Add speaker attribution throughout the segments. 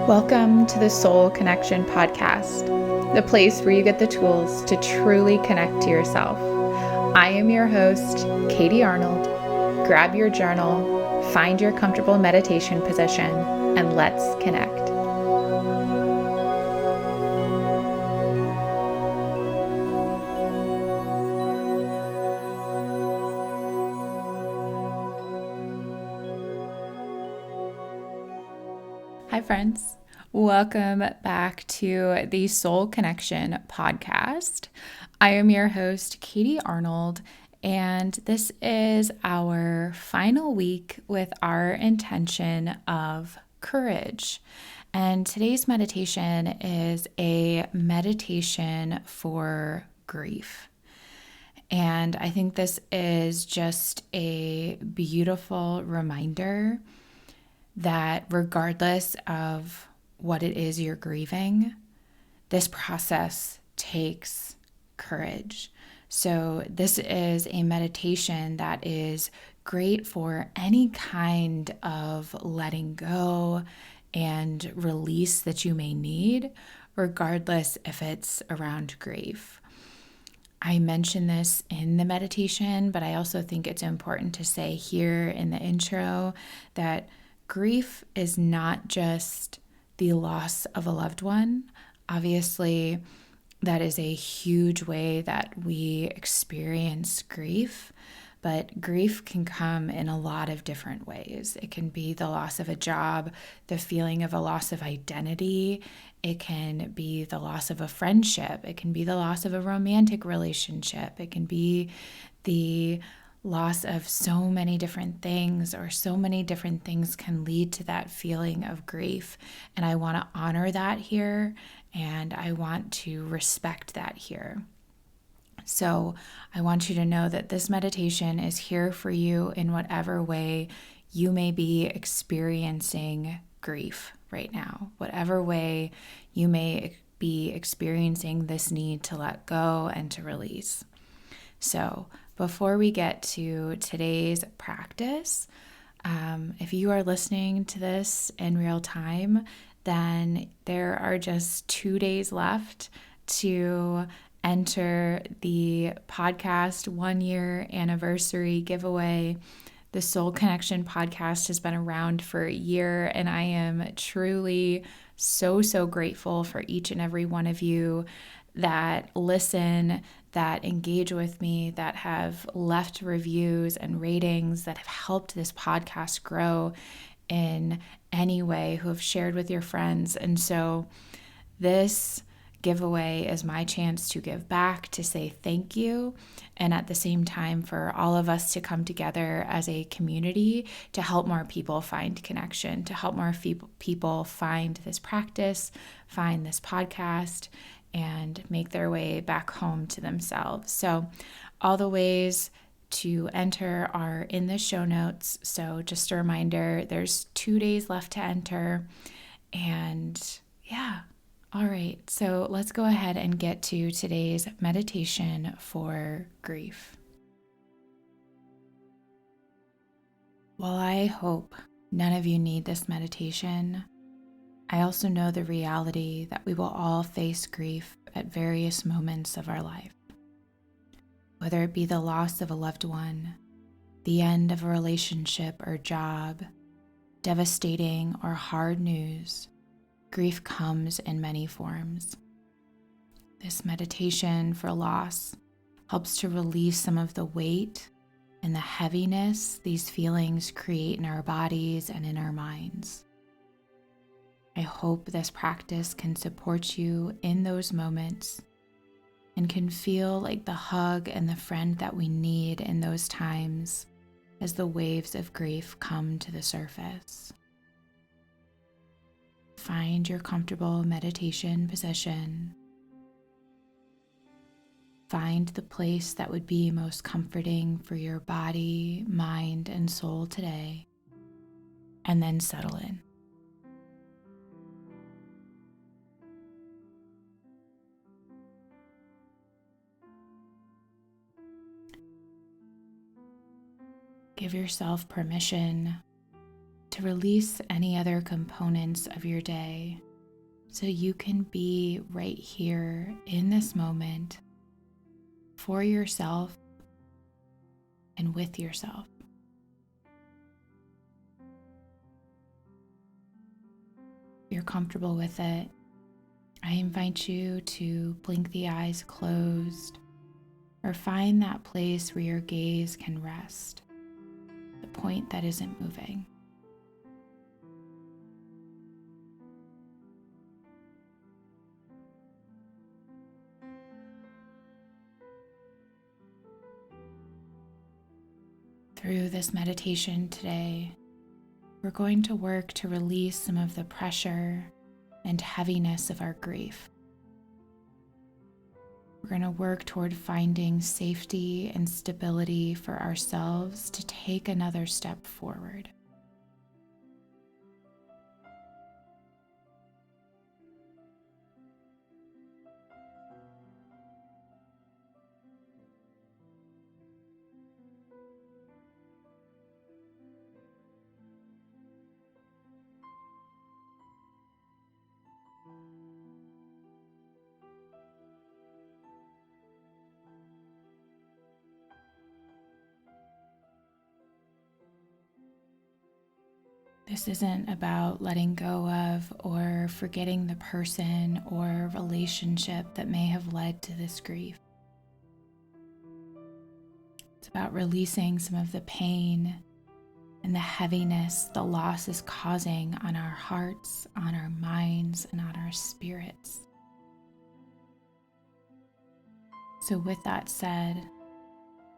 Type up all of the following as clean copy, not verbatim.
Speaker 1: Welcome to the Soul Connection Podcast, the place where you get the tools to truly connect to yourself. I am your host, Katie Arnold. Grab your journal, find your comfortable meditation position, and let's connect. Hi, friends. Welcome back to the Soul Connection Podcast. I am your host, Katie Arnold, and this is our final week with our intention of courage. And today's meditation is a meditation for grief. And I think this is just a beautiful reminder that regardless of what it is you're grieving, this process takes courage. So this is a meditation that is great for any kind of letting go and release that you may need, regardless if it's around grief. I mentioned this in the meditation, but I also think it's important to say here in the intro that grief is not just the loss of a loved one. Obviously, that is a huge way that we experience grief, but grief can come in a lot of different ways. It can be the loss of a job, the feeling of a loss of identity. It can be the loss of a friendship. It can be the loss of a romantic relationship. It can be the loss of so many different things, or so many different things can lead to that feeling of grief. And I want to honor that here, and I want to respect that here. So I want you to know that this meditation is here for you in whatever way you may be experiencing grief right now, whatever way you may be experiencing this need to let go and to release. So before we get to today's practice, if you are listening to this in real time, then there are just 2 days left to enter the podcast 1-year anniversary giveaway. The Soul Connection podcast has been around for a year, and I am truly so grateful for each and every one of you that listen, that engage with me, that have left reviews and ratings, that have helped this podcast grow in any way, who have shared with your friends. And so this giveaway is my chance to give back, to say thank you, and at the same time for all of us to come together as a community to help more people find connection, to help more people find this practice, find this podcast, and make their way back home to themselves. So all the ways to enter are in the show notes. So just a reminder, there's 2 days left to enter. And yeah, all right. So let's go ahead and get to today's meditation for grief. While I hope none of you need this meditation, I also know the reality that we will all face grief at various moments of our life. Whether it be the loss of a loved one, the end of a relationship or job, devastating or hard news, grief comes in many forms. This meditation for loss helps to release some of the weight and the heaviness these feelings create in our bodies and in our minds. I hope this practice can support you in those moments and can feel like the hug and the friend that we need in those times as the waves of grief come to the surface. Find your comfortable meditation position. Find the place that would be most comforting for your body, mind, and soul today, and then settle in. Give yourself permission to to release any other components of your day so you can be right here in this moment for yourself and with yourself. If you're comfortable with it, I invite you to blink the eyes closed or find that place where your gaze can rest, the point that isn't moving. Through this meditation today, we're going to work to release some of the pressure and heaviness of our grief. We're going to work toward finding safety and stability for ourselves to take another step forward. This isn't about letting go of or forgetting the person or relationship that may have led to this grief. It's about releasing some of the pain and the heaviness the loss is causing on our hearts, on our minds, and on our spirits. So with that said,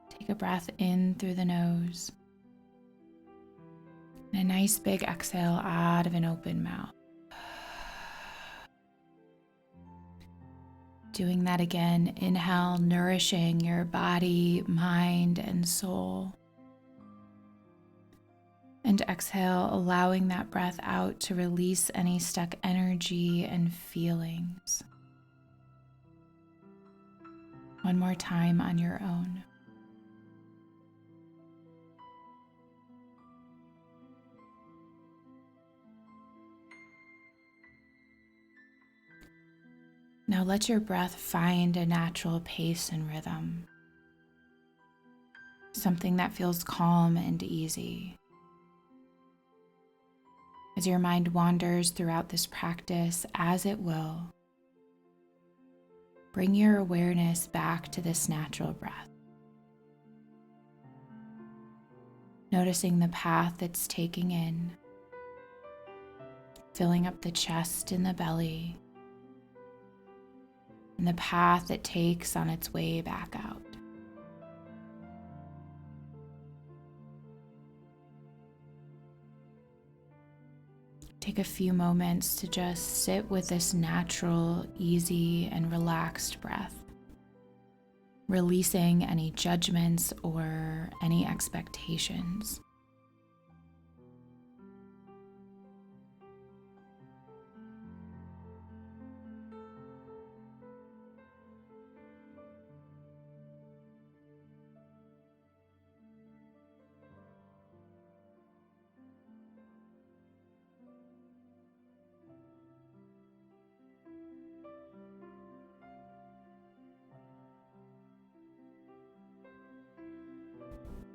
Speaker 1: take a breath in through the nose and a nice big exhale out of an open mouth. Doing that again, inhale, nourishing your body, mind, and soul. And exhale, allowing that breath out to release any stuck energy and feelings. One more time on your own. Now let your breath find a natural pace and rhythm, something that feels calm and easy. As your mind wanders throughout this practice, as it will, bring your awareness back to this natural breath. Noticing the path it's taking in, filling up the chest and the belly, and the path it takes on its way back out. Take a few moments to just sit with this natural, easy, and relaxed breath, releasing any judgments or any expectations.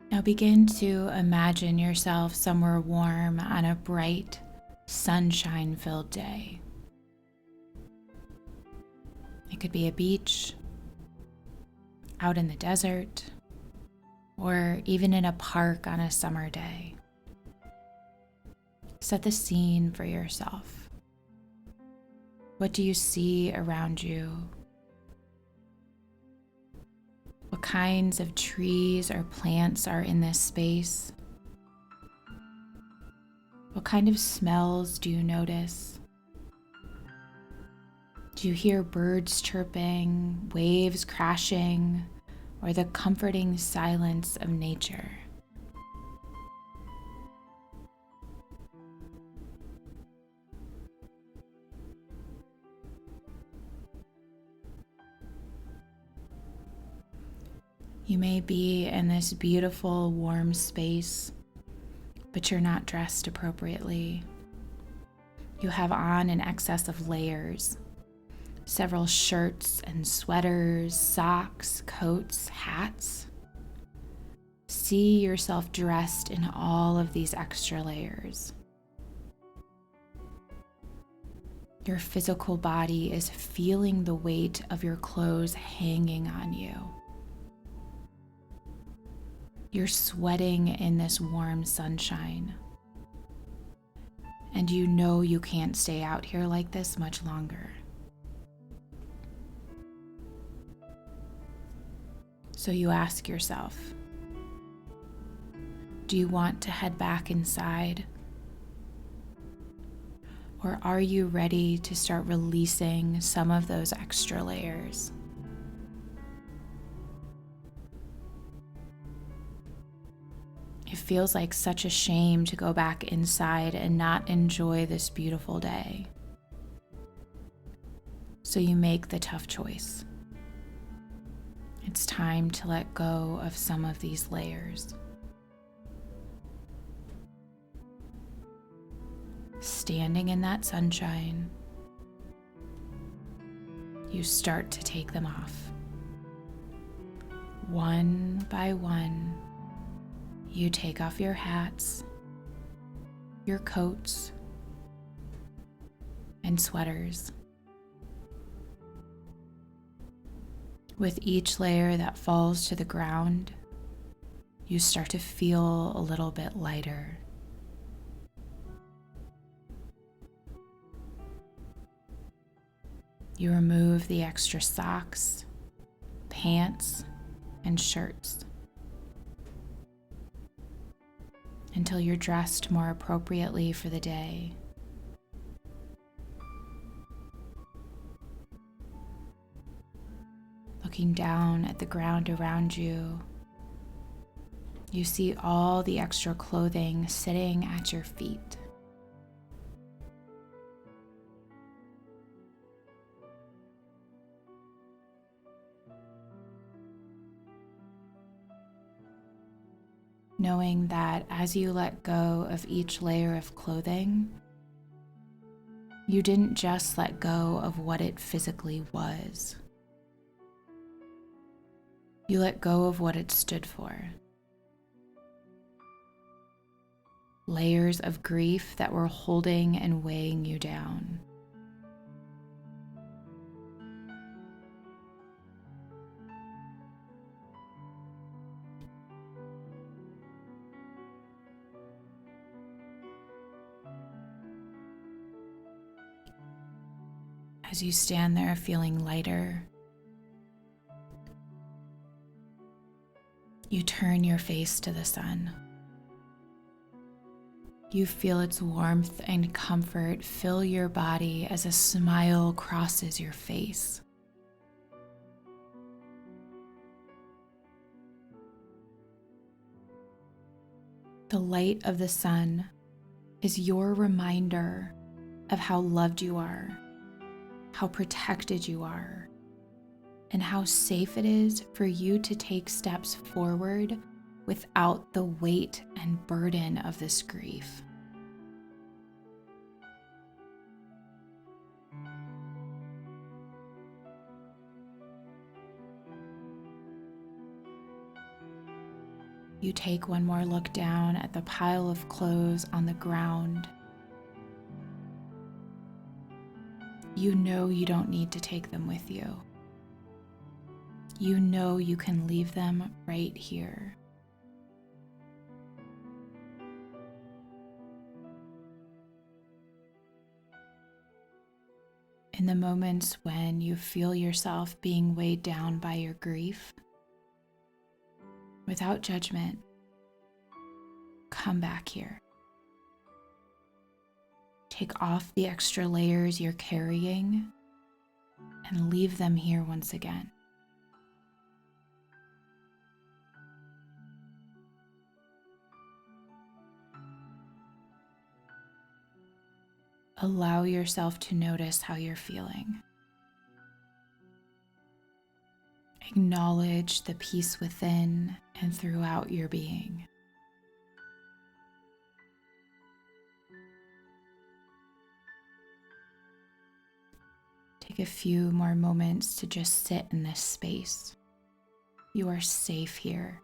Speaker 1: Now begin to imagine yourself somewhere warm on a bright, sunshine-filled day. It could be a beach, out in the desert, or even in a park on a summer day. Set the scene for yourself. What do you see around you? What kinds of trees or plants are in this space? What kind of smells do you notice? Do you hear birds chirping, waves crashing, or the comforting silence of nature? You may be in this beautiful, warm space, but you're not dressed appropriately. You have on an excess of layers, several shirts and sweaters, socks, coats, hats. See yourself dressed in all of these extra layers. Your physical body is feeling the weight of your clothes hanging on you. You're sweating in this warm sunshine. And you know you can't stay out here like this much longer. So you ask yourself, do you want to head back inside? Or are you ready to start releasing some of those extra layers? It feels like such a shame to go back inside and not enjoy this beautiful day. So you make the tough choice. It's time to let go of some of these layers. Standing in that sunshine, you start to take them off. One by one, you take off your hats, your coats, and sweaters. With each layer that falls to the ground, you start to feel a little bit lighter. You remove the extra socks, pants, and shirts until you're dressed more appropriately for the day. Looking down at the ground around you, you see all the extra clothing sitting at your feet. Knowing that as you let go of each layer of clothing, you didn't just let go of what it physically was. You let go of what it stood for. Layers of grief that were holding and weighing you down. As you stand there feeling lighter, you turn your face to the sun. You feel its warmth and comfort fill your body as a smile crosses your face. The light of the sun is your reminder of how loved you are, how protected you are, and how safe it is for you to take steps forward without the weight and burden of this grief. You take one more look down at the pile of clothes on the ground. You know you don't need to take them with you. You know you can leave them right here. In the moments when you feel yourself being weighed down by your grief, without judgment, come back here. Take off the extra layers you're carrying and leave them here once again. Allow yourself to notice how you're feeling. Acknowledge the peace within and throughout your being. Take a few more moments to just sit in this space. You are safe here.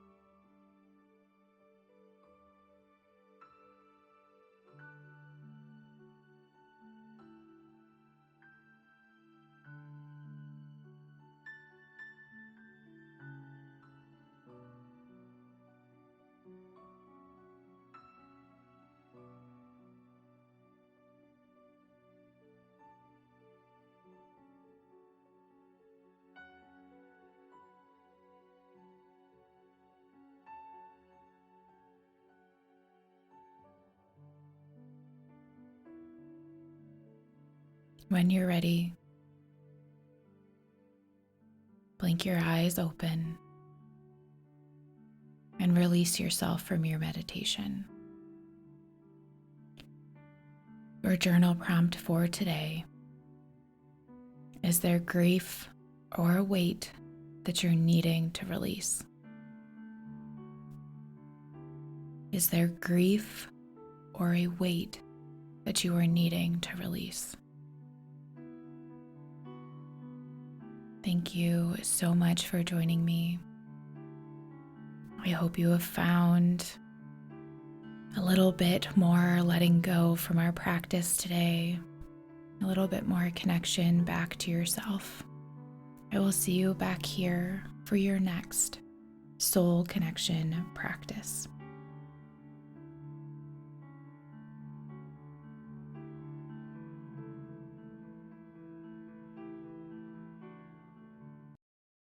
Speaker 1: When you're ready, blink your eyes open and release yourself from your meditation. Your journal prompt for today: is there grief or a weight that you're needing to release? Is there grief or a weight that you are needing to release? Thank you so much for joining me. I hope you have found a little bit more letting go from our practice today, a little bit more connection back to yourself. I will see you back here for your next soul connection practice.